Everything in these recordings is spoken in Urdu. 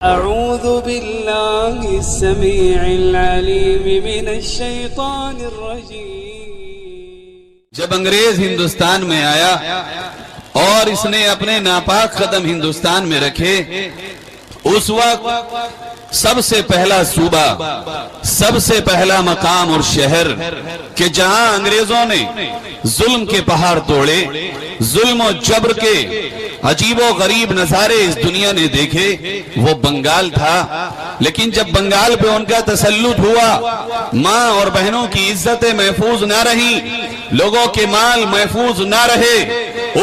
أعوذ بالله السميع العليم من الشيطان الرجيم. جب انگریز ہندوستان میں آیا اور اس نے اپنے ناپاک قدم ہندوستان میں رکھے، اس وقت سب سے پہلا صوبہ، سب سے پہلا مقام اور شہر کہ جہاں انگریزوں نے ظلم کے پہاڑ توڑے، ظلم و جبر کے عجیب و غریب نظارے اس دنیا نے دیکھے، وہ بنگال تھا. لیکن جب بنگال پہ ان کا تسلط ہوا، ماں اور بہنوں کی عزتیں محفوظ نہ رہیں، لوگوں کے مال محفوظ نہ رہے،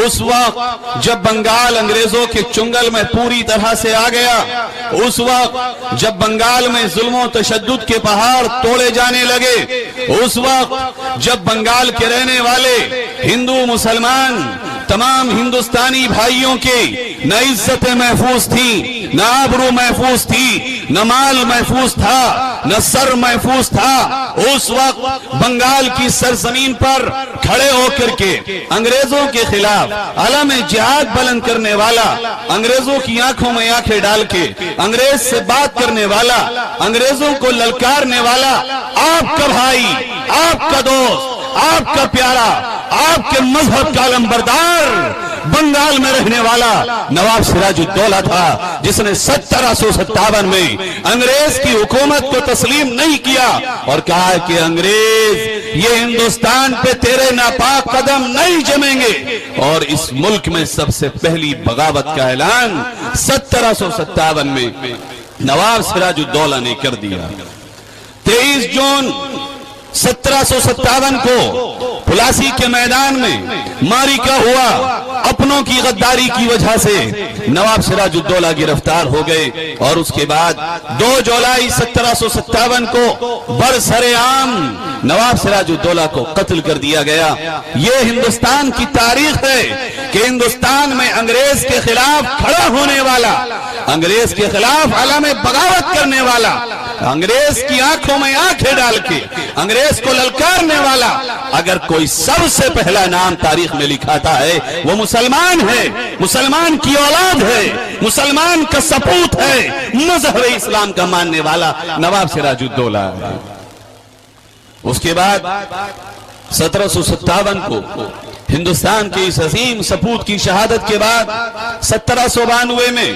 اس وقت جب بنگال انگریزوں کے چنگل میں پوری طرح سے آ گیا، اس وقت جب بنگال میں ظلم و تشدد کے پہاڑ توڑے جانے لگے، اس وقت جب بنگال کے رہنے والے ہندو مسلمان تمام ہندوستانی بھائیوں کے نہ عزتیں محفوظ تھیں، نہ آبرو محفوظ تھی، نہ مال محفوظ تھا، نہ سر محفوظ تھا، اس وقت بنگال کی سرزمین پر کھڑے ہو کر کے انگریزوں کے خلاف علم جہاد بلند کرنے والا، انگریزوں کی آنکھوں میں آنکھیں ڈال کے انگریز سے بات کرنے والا، انگریزوں کو للکارنے والا، آپ کا بھائی، آپ کا دوست، آپ کا پیارا، آپ کے مذہب کا علمبردار بنگال میں رہنے والا نواب سراج الدولہ تھا، جس نے 1757 میں انگریز کی حکومت کو تسلیم نہیں کیا اور کہا کہ انگریز یہ ہندوستان پہ تیرے ناپاک قدم نہیں جمیں گے. اور اس ملک میں سب سے پہلی بغاوت کا اعلان 1757 میں نواب سراج الدولہ نے کر دیا. 23 جون 1757 کو پلاسی کے میدان میں معرکہ ہوا. اپنوں کی غداری کی وجہ سے نواب سراج الدولہ گرفتار ہو گئے اور اس کے بعد 2 جولائی 1757 کو برسر عام نواب سراج الدولہ کو قتل کر دیا گیا. یہ ہندوستان کی تاریخ ہے کہ ہندوستان میں انگریز کے خلاف کھڑا ہونے والا، انگریز کے خلاف علم بغاوت کرنے والا، انگریز کی آنکھوں میں آنکھیں ڈال کے انگریز کو للکارنے والا اگر کوئی سب سے پہلا نام تاریخ میں لکھاتا ہے وہ مسلمان ہے، مسلمان کی اولاد ہے، مسلمان کا سپوت ہے، مذہب اسلام کا ماننے والا نواب سراج الدولہ ہے. اس کے بعد 1757 کو ہندوستان کے اس عظیم سپوت کی شہادت کے بعد 1792 میں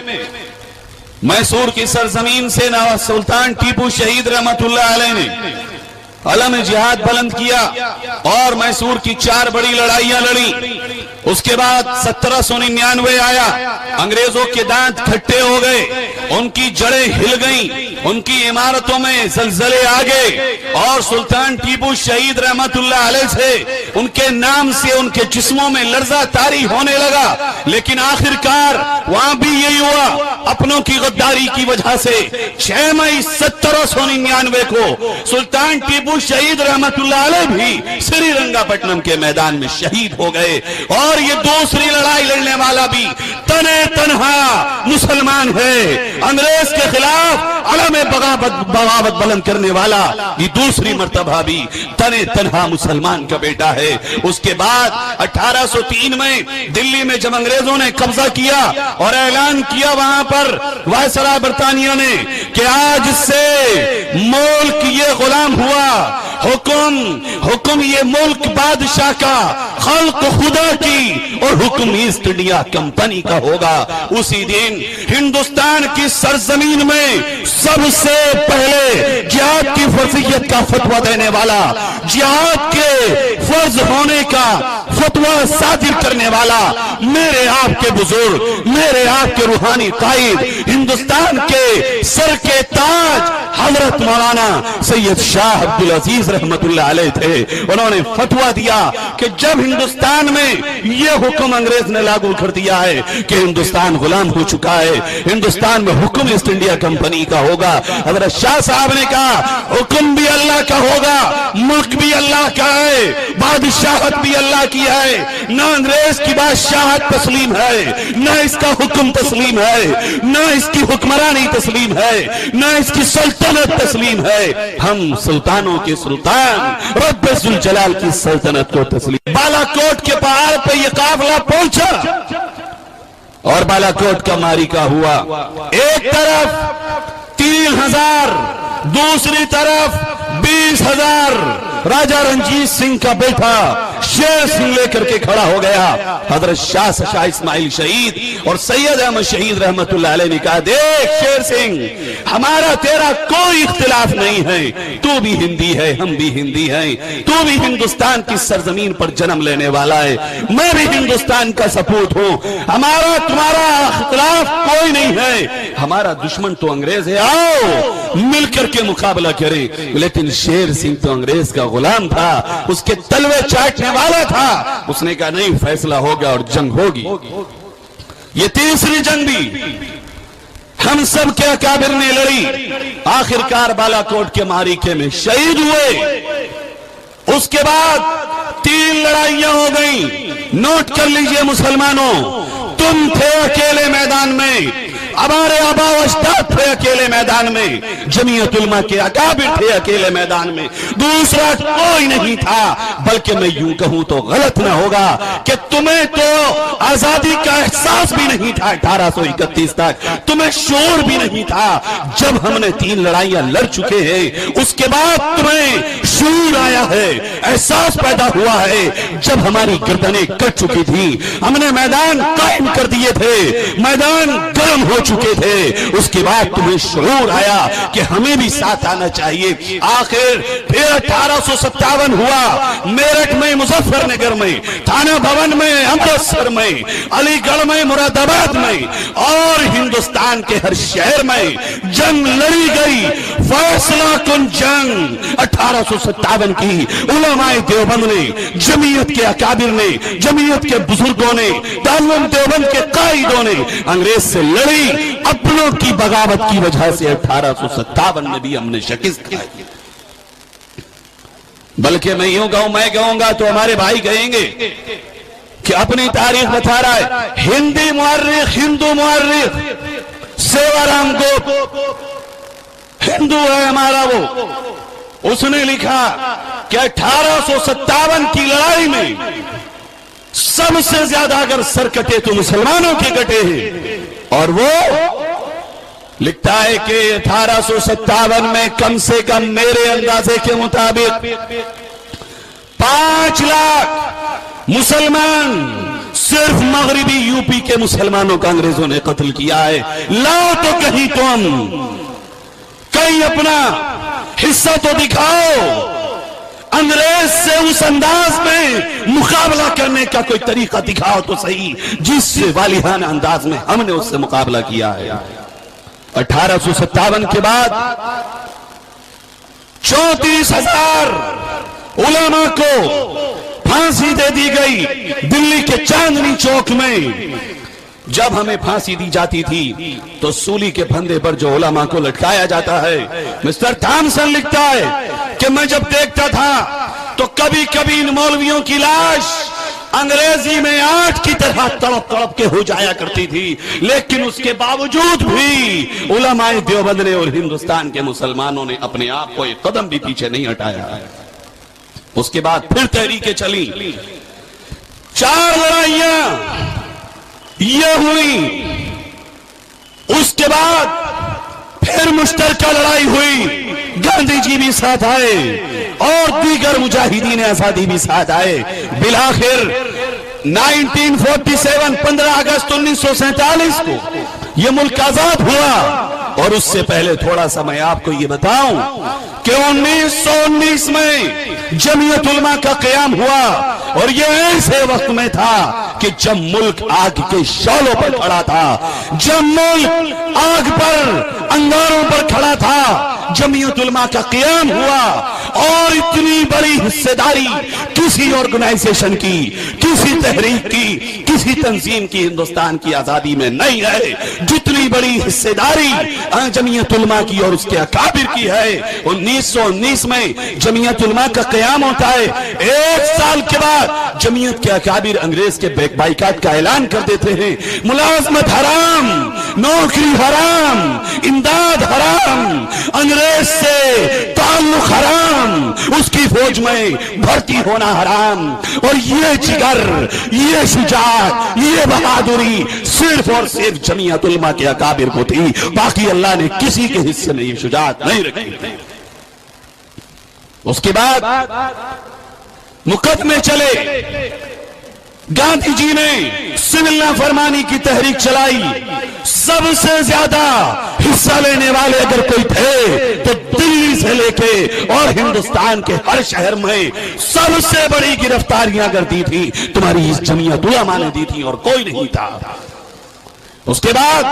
میسور کی سرزمین سے نواب سلطان ٹیپو شہید رحمت اللہ علیہ نے علم جہاد بلند کیا اور میسور کی 4 بڑی لڑائیاں لڑی. اس کے بعد 1799 آیا، انگریزوں کے دانت کھٹے ہو گئے، ان کی جڑیں ہل گئیں، ان کی عمارتوں میں زلزلے آ گئے اور سلطان ٹیپو شہید رحمت اللہ علیہ سے ان کے نام سے ان کے جسموں میں لرزہ طاری ہونے لگا. لیکن آخرکار وہاں بھی یہی ہوا، اپنوں کی غداری کی وجہ سے 6 مئی 1799 کو سلطان ٹیپو شہید رحمت اللہ علیہ بھی سری رنگا پٹنم کے میدان میں شہید ہو گئے. اور یہ دوسری لڑائی لڑنے والا بھی تنے تنہا مسلمان ہے، انگریز کے خلاف علم بغاوت بلند کرنے والا یہ دوسری مرتبہ بھی تنے تنہا مسلمان کا بیٹا ہے. اس کے بعد 1803 میں دلی میں جب انگریزوں نے قبضہ کیا اور اعلان کیا وہاں پر وائسرائے برطانیہ نے کہ آج سے ملک یہ غلام ہوا، حکم یہ ملک بادشاہ کا، خلق خدا کی اور حکم ایسٹ انڈیا کمپنی کا ہوگا. اسی دن ہندوستان کی سرزمین میں سب سے پہلے جہاد کی فرضیت کا فتویٰ دینے والا، جہاد کے فرض ہونے کا فتویٰ صادر کرنے والا میرے آپ کے بزرگ، میرے آپ کے روحانی قائد، ہندوستان کے سر کے تاج حضرت مولانا سید شاہ عبدالعزیز رحمت اللہ علیہ تھے. انہوں نے فتویٰ دیا کہ جب ہندوستان میں یہ حکم انگریز نے لاگو کر دیا ہے کہ ہندوستان غلام ہو چکا ہے، ہندوستان میں حکم ایسٹ انڈیا کمپنی کا ہوگا. حضرت شاہ صاحب نے کہا حکم بھی اللہ کا ہوگا، ملک بھی اللہ کا ہے، بادشاہت بھی اللہ کی ہے، نہ انگریز کی بادشاہت تسلیم ہے، نہ اس کا حکم تسلیم ہے، نہ اس کی حکمرانی تسلیم ہے، نہ اس کی سلطنت تسلیم ہے. ہم سلطانوں کے سلطان رب ذوالجلال کی سلطنت، سلطنت کو تسلیم. بالا کوٹ کے پہاڑ پہ یہ قافلہ پہنچا، اور بالاکوٹ کا معرکہ ہوا. ایک طرف 3,000 دوسری طرف 20,000. راجہ رنجیت سنگھ کا بیٹا شیر سنگھ لے کر کے کھڑا ہو گیا. حضرت شاہ اسماعیل شہید اور سید احمد شہید رحمت اللہ علیہ نے کہا دیکھ شیر سنگھ ہمارا تیرا کوئی اختلاف نہیں ہے, تو بھی ہندی ہے ہم بھی ہندی ہیں, تو بھی ہندوستان کی سرزمین پر جنم لینے والا ہے, میں بھی ہندوستان کا سپوت ہوں, ہمارا تمہارا اختلاف کوئی نہیں ہے, ہمارا دشمن تو انگریز ہے, آؤ مل کر کے مقابلہ کریں. لیکن شیر سنگھ تو انگریز کا غلام تھا, اس کے تلوے چاٹنے والا تھا. اس نے کہا نہیں فیصلہ ہوگا اور جنگ ہوگی. یہ تیسری جنگ بھی ہم سب کے اکابر نے لڑی, آخرکار بالاکوٹ کے معرکے میں شہید ہوئے. اس کے بعد 3 لڑائیاں ہو گئیں. نوٹ کر لیجئے مسلمانوں, تم تھے اکیلے میدان میں, ہمارے آبا و اجداد تھے اکیلے میدان میں, جمعیت علماء کے اکابر تھے اکیلے میدان میں, دوسرا کوئی نہیں تھا. بلکہ میں یوں کہوں تو غلط نہ ہوگا کہ تمہیں تو آزادی کا احساس بھی نہیں تھا 1831 تک, تمہیں شعور بھی نہیں تھا. جب ہم نے 3 لڑائیاں لڑ چکے ہیں اس کے بعد تمہیں شعور آیا ہے, احساس پیدا ہوا ہے. جب ہماری گردنیں کٹ چکی تھی, ہم نے میدان قائم کر دیے تھے, میدان گرم ہو چکے تھے, اس کے بعد تمہیں شعور آیا کہ ہمیں بھی ساتھ آنا چاہیے. آخر پھر 1857 ہوا, میرٹھ میں, مظفر نگر میں, تھانہ بھون میں, امرتسر میں, علی گڑھ میں, مراد آباد میں اور ہندوستان کے ہر شہر میں جنگ لڑی گئی. فیصلہ کن جنگ 1857 کی علماء دیوبند نے, جمعیت کے اکابر نے, جمعیت کے بزرگوں نے, دارالعلوم دیوبند کے قائدوں نے انگریز سے لڑی. اپنوں کی بغاوت کی وجہ سے 1857 میں بھی ہم نے شکست کھائی. بلکہ میں یوں کہوں, میں کہوں گا تو ہمارے بھائی کہیں گے کہ اپنی تاریخ بتا رہا ہے. ہندی مورخ, ہندو مورخ سیوارام گوپ ہندو ہے ہمارا, وہ اس نے لکھا کہ 1857 کی لڑائی میں سب سے زیادہ اگر سر کٹے تو مسلمانوں کے کٹے ہیں. اور وہ لکھتا ہے کہ 1857 میں کم سے کم میرے اندازے کے مطابق 5 لاکھ مسلمان صرف مغربی یو پی کے مسلمانوں کا انگریزوں نے قتل کیا ہے. لاؤ تو کہیں تم کہیں اپنا حصہ تو دکھاؤ, انگریز سے اس انداز میں مقابلہ کرنے کا کوئی طریقہ دکھاؤ تو صحیح جس سے والہانہ انداز میں ہم نے اس سے مقابلہ کیا ہے. 1857 کے بعد 34,000 علماء کو پھانسی دے دی گئی دلی کے چاندنی چوک میں. جب ہمیں پھانسی دی جاتی تھی تو سولی کے پھندے پر جو علماء کو لٹکایا جاتا ہے, مسٹر تھامسن لکھتا ہے کہ میں جب دیکھتا تھا تو کبھی کبھی ان مولویوں کی لاش انگریزی میں آٹھ کی طرح تڑپ تڑپ کے ہو جایا کرتی تھی, لیکن اس کے باوجود بھی علماء دیوبند نے اور ہندوستان کے مسلمانوں نے اپنے آپ کو ایک قدم بھی پیچھے نہیں ہٹایا. اس کے بعد پھر تحریکیں چلی, 4 لڑائیاں یہ ہوئی. اس کے بعد پھر مشترکہ لڑائی ہوئی, گاندھی جی بھی ساتھ آئے اور دیگر مجاہدین آزادی بھی ساتھ آئے. بالآخر 1947 15 اگست 1947 کو یہ ملک آزاد ہوا. اور اس سے پہلے تھوڑا سا میں آپ کو یہ بتاؤں کہ 1919 میں جمعیت علماء کا قیام ہوا, اور یہ ایسے وقت میں تھا کہ جب ملک آگ کے شعلوں پر کھڑا تھا, جب ملک آگ پر, انگاروں پر کھڑا تھا, جمعیت علماء کا قیام ہوا. اور اتنی بڑی حصہ داری کسی آرگنائزیشن کی, کسی تحریک کی, کسی تنظیم کی ہندوستان کی آزادی میں نہیں ہے جتنی بڑی حصہ داری جمعیت علماء کی اور اس کے اکابر کی ہے. 1919 میں جمعیت علماء کا قیام ہوتا ہے. 1 سال کے بعد جمعیت کے اکابر انگریز کے بائیکاٹ کا اعلان کر دیتے ہیں. ملازمت حرام, نوکری حرام, امداد حرام, انگریز سے تعلق حرام, اس کی کی فوج میں بھرتی ہونا حرام، اور یہ جگر، یہ شجاعت، یہ بہادری صرف اور صرف جمعیت علماء کے اکابر کو تھی، باقی اللہ نے کسی کے حصے میں یہ شجاعت نہیں رکھی۔ اس کے بعد مقدمے چلے، گاندھی جی نے سول نافرمانی کی تحریک چلائی، سب سے زیادہ حصہ لینے والے اگر کوئی تھے تو دلی سے لے کے اور ہندوستان کے ہر شہر میں سب سے بڑی گرفتاریاں اگر دی تھی تمہاری اس جمعیت علماء نے دی تھی، اور کوئی نہیں تھا۔ اس کے بعد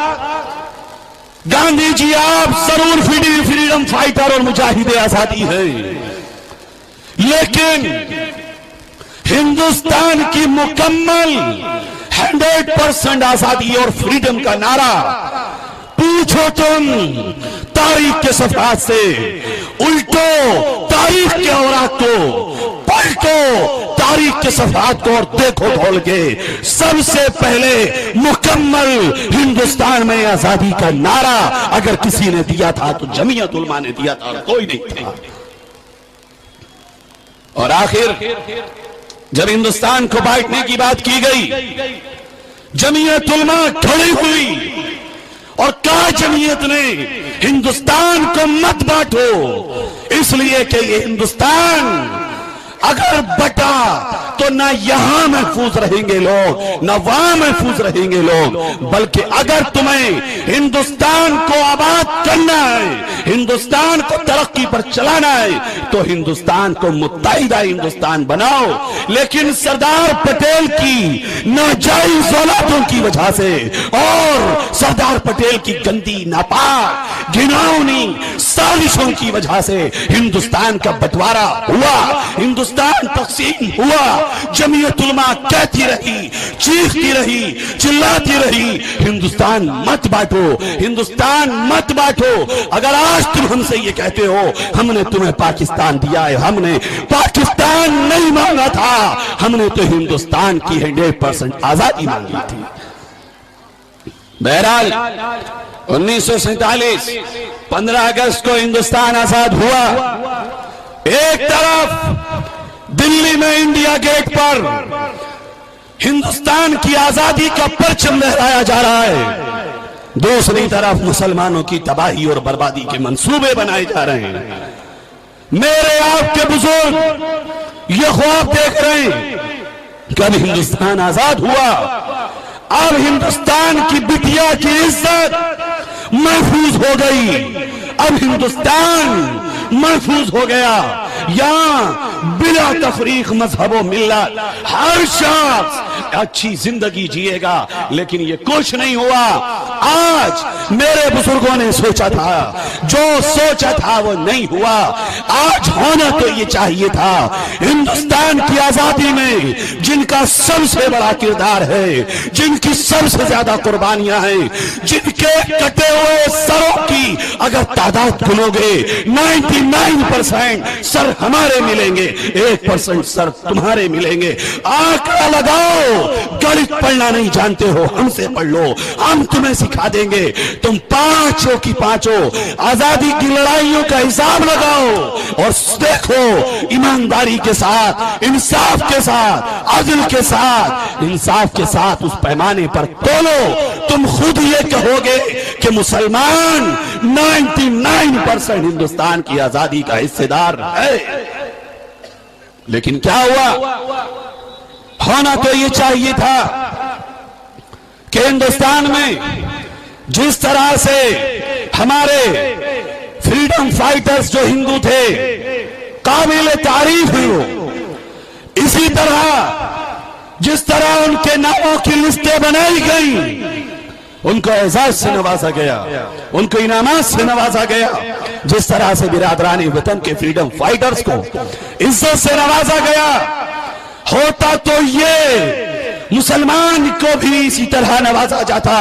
گاندھی جی آپ ضرور فریڈم فائٹر اور مجاہد آزادی ہیں، لیکن ہندوستان کی مکمل 100% آزادی اور فریڈم کا نعرہ پوچھو تم تاریخ کے صفحات سے، الٹو تاریخ کے اوراق کو، پلٹو تاریخ کے صفحات کو اور دیکھو کھول کے، سب سے پہلے مکمل ہندوستان میں آزادی کا نعرہ اگر کسی نے دیا تھا تو جمعیت علماء نے دیا تھا، کوئی نہیں تھا۔ اور آخر جب ہندوستان کو بانٹنے کی بات کی گئی، جمعیت علماء کھڑی ہوئی اور کہا جمعیت نے ہندوستان کو مت بانٹو، اس لیے کہ یہ ہندوستان اگر بٹا تو نہ یہاں محفوظ رہیں گے لوگ، نہ وہاں محفوظ رہیں گے لوگ، بلکہ اگر تمہیں ہندوستان کو آباد کرنا ہے، ہندوستان کو ترقی پر چلانا ہے تو ہندوستان کو متحدہ ہندوستان بناؤ۔ لیکن سردار پٹیل کی ناجائز اولادوں کی وجہ سے اور سردار پٹیل کی گندی، ناپاک، گھناؤنی سازشوں کی وجہ سے ہندوستان کا بٹوارا ہوا، ہندوستان تقسیم ہوا۔ جمعیت علماء کہتی رہی، چیختی رہی، چلاتی رہی، ہندوستان مت بانٹو، ہندوستان مت بانٹو۔ اگر آج تم ہم سے یہ کہتے ہو ہم نے تمہیں پاکستان دیا ہے، ہم نے پاکستان نہیں مانگا تھا، ہم نے تو ہندوستان کی 100% آزادی مانگی تھی۔ بہرحال 1947 15 اگست کو ہندوستان آزاد ہوا۔ ایک طرف دلی میں انڈیا گیٹ پر ہندوستان کی آزادی کا پرچم لہرایا جا رہا ہے، دوسری طرف مسلمانوں کی تباہی اور بربادی کے منصوبے بنائے جا رہے ہیں۔ میرے آپ کے بزرگ یہ خواب دیکھ رہے ہیں کہ اب ہندوستان آزاد ہوا، اب ہندوستان کی بٹیا کی عزت محفوظ ہو گئی، اب ہندوستان محفوظ ہو گیا، یہاں بلا تفریق مذہب و ملت ہر شخص اچھی زندگی جیے گا۔ لیکن یہ کچھ نہیں ہوا۔ آج میرے بزرگوں نے سوچا تھا، جو سوچا تھا وہ نہیں ہوا۔ آج ہونا تو یہ چاہیے تھا، ہندوستان کی آزادی میں جن کا سب سے بڑا کردار ہے، جن کی سب سے زیادہ قربانیاں ہیں، جن کے کٹے ہوئے سروں کی اگر تعداد گنو گے 99% سر ہمارے ملیں گے، 1% سر تمہارے ملیں گے۔ آنکڑا لگاؤ، گلت پڑھنا نہیں جانتے ہو ہم سے پڑھ لو، ہم تمہیں سکھا دیں گے۔ تم پانچوں کی پانچوں آزادی کی لڑائیوں کا حساب لگاؤ اور دیکھو ایمانداری کے ساتھ، انصاف کے ساتھ، عدل کے ساتھ، انصاف کے ساتھ اس پیمانے پر تولو، تم خود یہ کہو گے کہ مسلمان 99% ہندوستان کی آزادی کا حصہ دار ہے۔ لیکن کیا ہوا؟ ہونا تو یہ چاہیے تھا کہ ہندوستان میں جس طرح سے ہمارے فریڈم فائٹرز جو ہندو تھے قابل تعریف ہیں، وہ اسی طرح جس طرح ان کے ناموں کی لسٹیں بنائی گئیں، ان کو اعزاز سے نوازا گیا، ان کو انعامات سے نوازا گیا، جس طرح سے برادران وطن کے فریڈم فائٹرز کو عزت سے نوازا گیا، ہوتا تو یہ مسلمان کو بھی اسی طرح نوازا جاتا،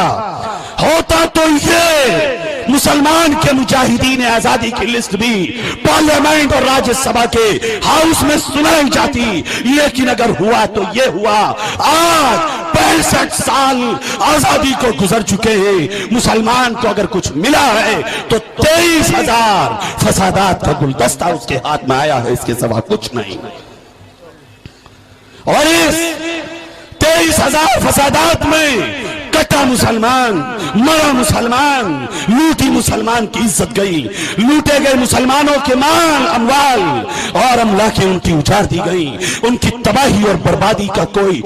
ہوتا تو یہ مسلمان کے مجاہدین آزادی کی لسٹ بھی پارلیمنٹ اور راجیہ سبھا کے ہاؤس میں سنائی جاتی۔ لیکن اگر ہوا تو یہ ہوا، آج 65 سال آزادی کو گزر چکے ہیں، مسلمان کو اگر کچھ ملا ہے تو 23,000 فسادات کا گلدستہ اس کے ہاتھ میں آیا ہے، اس کے سوا کچھ نہیں۔ اور اس 23,000 فسادات میں کٹا مسلمان، مرا مسلمان، لوٹی مسلمان کی عزت گئی، لوٹے گئے مسلمانوں کے مال اموال اور املاکیں ان کی اجاڑ دی گئی، ان کی تباہی اور بربادی کا کوئی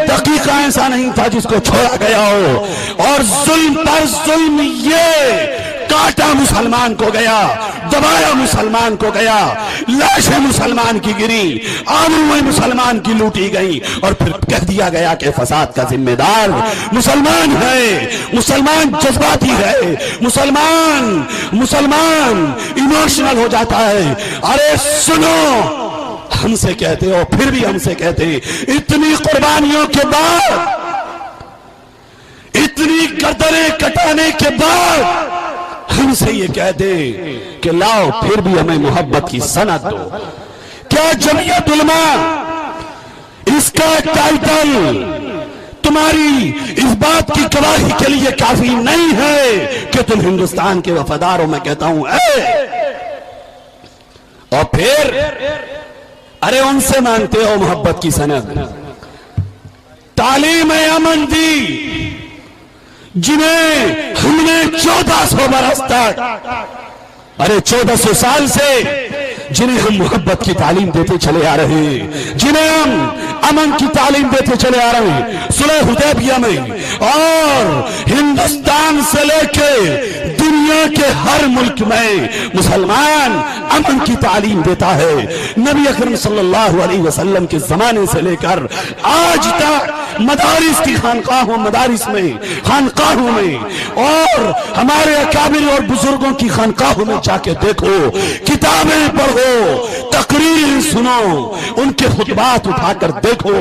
دقیقہ ایسا نہیں تھا جس کو چھوڑا گیا ہو، اور ظلم پر ظلم یہ کاٹا مسلمان کو گیا، دبایا مسلمان کو گیا، لاشیں مسلمان کی گری، آبروئیں مسلمان کی لوٹی گئی، اور پھر کہہ دیا گیا کہ فساد کا ذمہ دار مسلمان ہے، مسلمان جذباتی ہے، مسلمان ایموشنل ہو جاتا ہے۔ ارے سنو، ہم سے کہتے ہو، پھر بھی ہم سے کہتے ہیں، اتنی قربانیوں کے بعد، اتنی گردنیں کٹانے کے بعد ہم سے یہ کہہ دے کہ لاؤ پھر بھی ہمیں محبت کی سند دو۔ کیا جمعیت علماء اس کا ٹائٹل تمہاری اس بات کی گواہی کے لیے کافی نہیں ہے کہ تم ہندوستان کے وفادار ہو؟ میں کہتا ہوں اور پھر ارے ان سے مانگتے ہو محبت کی سند؟ تعلیم امن دی جنہیں ہم نے 1400 برس تک، ارے 1400 سال سے جنہیں ہم محبت کی تعلیم دیتے چلے آ رہے ہیں، جنہیں ہم امن کی تعلیم دیتے چلے آ رہے ہیں، صلح حدیبیہ میں اور ہندوستان سے لے کے دنیا کے ہر ملک میں مسلمان امن کی تعلیم دیتا ہے۔ نبی اکرم صلی اللہ علیہ وسلم کے زمانے سے لے کر آج تک مدارس کی خانقاہوں میں اور ہمارے اکابر اور بزرگوں کی خانقاہوں میں جا کے دیکھو، کتابیں پڑھو، تقریر سنو، ان کے خطبات اٹھا کر دیکھو،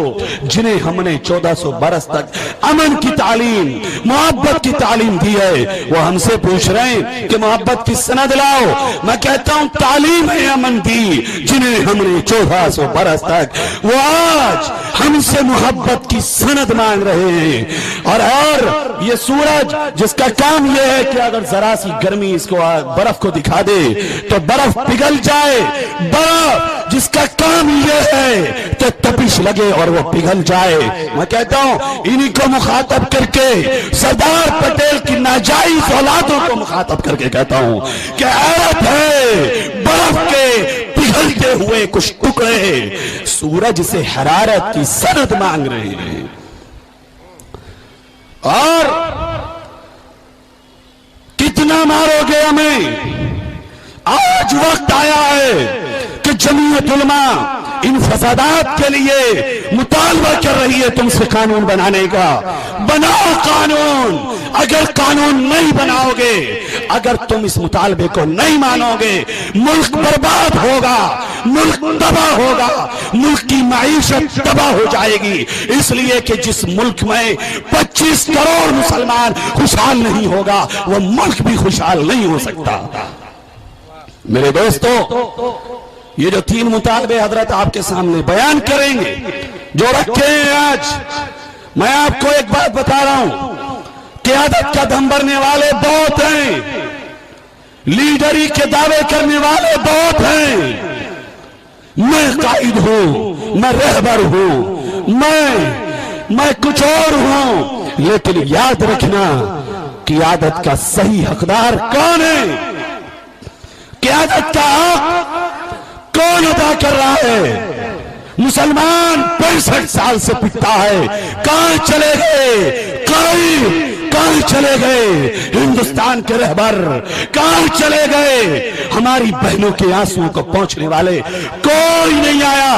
جنہیں ہم نے 1400 برس تک امن کی تعلیم، محبت کی تعلیم دی ہے، وہ ہم سے پوچھ رہے ہیں کہ محبت کی سند لاؤ۔ میں کہتا ہوں تعلیم امن دی جنہیں ہم نے 1400 برس تک، وہ آج ہم سے محبت کی سند مانگ رہے ہیں۔ اور یہ سورج جس کا کام یہ ہے کہ اگر ذرا سی گرمی اس کو برف کو دکھا دے تو برف پگھل جائے، برف جس کا کام یہ ہے کہ تپش لگے اور وہ پگھل جائے۔ میں کہتا ہوں انہی کو مخاطب کر کے، سردار پٹیل کی ناجائز اولادوں کو مخاطب کر کے کہتا ہوں کہ حیرت ہے، برف کے پگھلتے ہوئے کچھ ٹکڑے سورج سے حرارت کی سند مانگ رہے ہیں۔ اور کتنا مارو گے ہمیں؟ آج وقت آیا ہے کہ جمعیت علماء ان فسادات کے لیے مطالبہ کر رہی ہے تم سے قانون بنانے کا۔ بناؤ قانون۔ اگر قانون نہیں بناؤ گے، اگر تم اس مطالبے کو نہیں مانو گے، ملک برباد ہوگا، ملک تباہ ہوگا، ملک کی معیشت تباہ ہو جائے گی۔ اس لیے کہ جس ملک میں 25 کروڑ مسلمان خوشحال نہیں ہوگا، وہ ملک بھی خوشحال نہیں ہو سکتا۔ میرے دوستو، یہ جو 3 مطالبے حضرت آپ کے سامنے بیان کریں گے، جو رکھے ہیں آج، میں آپ کو ایک بات بتا رہا ہوں، قیادت کا دم بھرنے والے بہت ہیں، لیڈری کے دعوے کرنے والے بہت ہیں۔ میں قائد ہوں، میں رہبر ہوں، میں کچھ اور ہوں، لیکن یاد رکھنا قیادت کا صحیح حقدار کون ہے؟ قیادت کا حق کون ادا کر رہا ہے؟ مسلمان 65 سال سے پٹتا ہے، کہاں چلے گئے؟ کہاں چلے گئے ہندوستان کے رہبر؟ کہاں چلے گئے ہماری بہنوں کے آنسوؤں کو پہنچنے والے؟ کوئی نہیں آیا،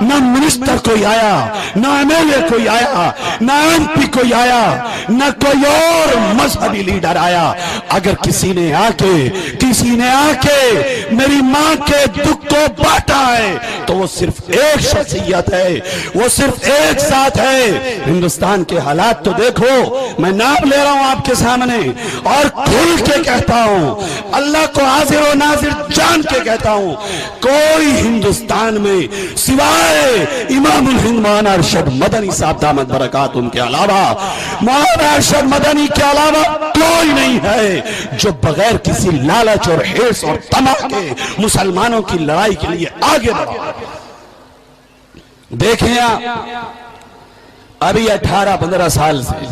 نہ منسٹر کوئی آیا، نہ ایم ایل اے کوئی آیا، نہ ایم پی کوئی آیا، نہ کوئی اور مذہبی لیڈر آیا۔ اگر کسی نے آ کے میری ماں کے دکھ کو بانٹا ہے تو وہ صرف ایک شخصیت ہے، وہ صرف ایک ذات ہے۔ ہندوستان کے حالات تو دیکھو، میں نام دے رہا ہوں آپ کے سامنے اور کھل کے کہتا ہوں، اللہ کو حاضر و ناظر جان کے کہتا ہوں، کوئی ہندوستان میں سوائے امام الہند مولانا ارشد مدنی صاحب دامت برکات ان کے علاوہ، مولانا ارشد مدنی کے علاوہ کوئی نہیں ہے جو بغیر کسی لالچ اور حرص اور طمع کے مسلمانوں کی لڑائی کے لیے آگے بڑھا۔ دیکھیں آپ، ابھی 18-15 سال سے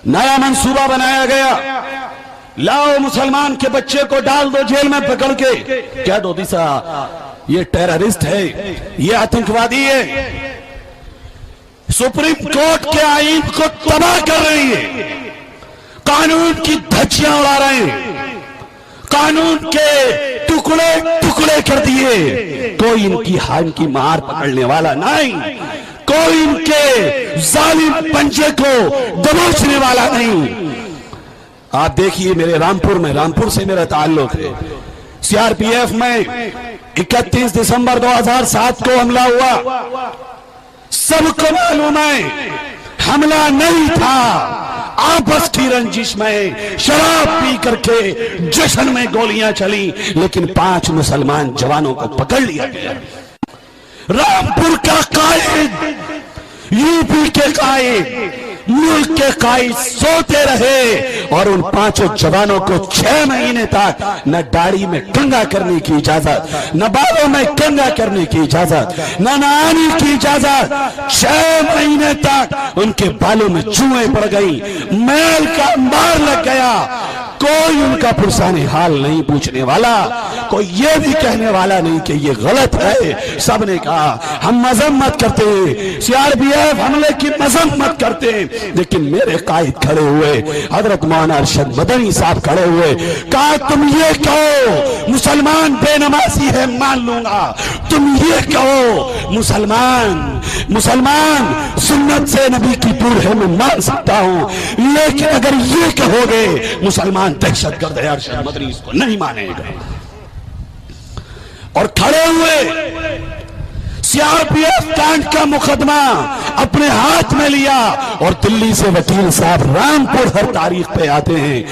نیا منصوبہ بنایا گیا، لاؤ مسلمان کے بچے کو ڈال دو جیل میں پکڑ کے، کیا دو دیسا یہ ٹیررسٹ ہے، یہ آتنکوادی ہے، سپریم کورٹ کے آئین کو تباہ کر رہی ہے، قانون کی دھچیاں اڑا رہے ہیں، قانون کے ٹکڑے ٹکڑے کر دیے، کوئی ان کی مار پکڑنے والا نہیں، کوئی ان کے ظالم پنجے کو دبوچنے والا نہیں۔ آپ دیکھیے میرے رامپور سے میرا تعلق ہے، سی آر پی ایف میں 31 دسمبر 2007 کو حملہ ہوا، سب کو معلوم ہے حملہ نہیں تھا، آپس کی رنجش میں شراب پی کر کے جشن میں گولیاں چلی، لیکن 5 مسلمان جوانوں کو پکڑ لیا گیا۔ رامپور کا قائد، یو پی کے قائد، ملک کے قائد سوتے رہے اور ان 5 جوانوں کو 6 مہینے تک نہ داڑھی میں کنگھا کرنے کی اجازت، نہ بالوں میں کنگھا کرنے کی اجازت، نہ نہانے کی اجازت، 6 مہینے تک ان کے بالوں میں چوہیں پڑ گئی، میل کا مار لگ گیا، کوئی ان کا پرسان حال نہیں پوچھنے والا، کوئی یہ بھی کہنے والا نہیں کہ یہ غلط ہے۔ سب نے کہا ہم مذمت کرتے ہیں، سی آر پی ایف حملے کی مذمت کرتے ہیں، لیکن میرے قائد کھڑے ہوئے، حضرت مولانا ارشد مدنی صاحب کھڑے ہوئے، کہا تم یہ کہو مسلمان بے نمازی ہے مان لوں گا، تم یہ کہو مسلمان سنت سے نبی کی دور ہے میں مان سکتا ہوں، لیکن اگر یہ کہو گے مسلمان دہشت گرد ہے، ارشد مدنی اس کو نہیں مانے گا۔ اور کھڑے ہوئے سی آر پی ایف کانڈ کا مقدمہ اپنے ہاتھ میں لیا اور دلی سے وکیل صاحب رامپور ہر تاریخ پہ آتے ہیں۔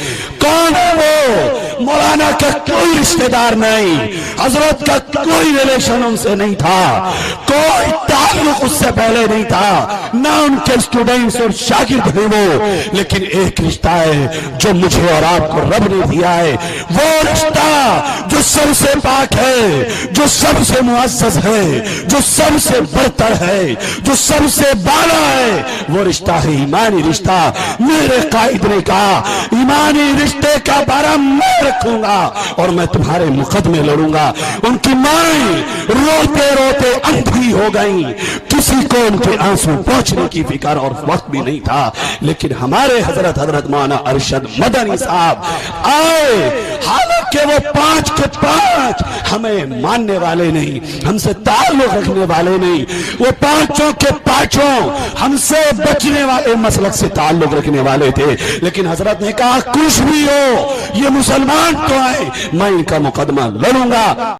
کون ہے وہ؟ مولانا کا کوئی رشتہ دار نہیں، حضرت کا کوئی ریلیشن ان سے نہیں تھا، کوئی تعلق اس سے پہلے نہیں تھا، نہ ان کے اسٹوڈنٹس اور شاگرد ہیں وہ، لیکن ایک رشتہ ہے جو مجھے اور آپ کو رب نے دیا ہے، وہ رشتہ جو سب سے پاک ہے، جو سب سے معزز ہے، جو سب سے برتر ہے، جو سب سے بالا ہے، وہ رشتہ ہے ایمانی رشتہ۔ میرے قائد نے کہا ایمانی رشتے کا بارہ میں رکھوں گا اور میں تمہارے مقدمے لڑوں گا۔ ان کی مائیں روتے روتے اندھی ہو گئیں، کسی کو ان کے آنسو پہنچنے کی فکر اور وقت بھی نہیں تھا، لیکن ہمارے حضرت مولانا ارشد مدنی صاحب آئے، حالانکہ وہ 5 کے 5 ہمیں ماننے والے نہیں، ہم سے تعلق رکھنے والے نہیں، وہ 5 کے 5 ہم سے بچنے والے مسلک سے تعلق رکھنے والے تھے، لیکن حضرت نے کہا کچھ بھی ہو یہ مسلمان تو آئے، میں ان کا مقدمہ لڑوں گا۔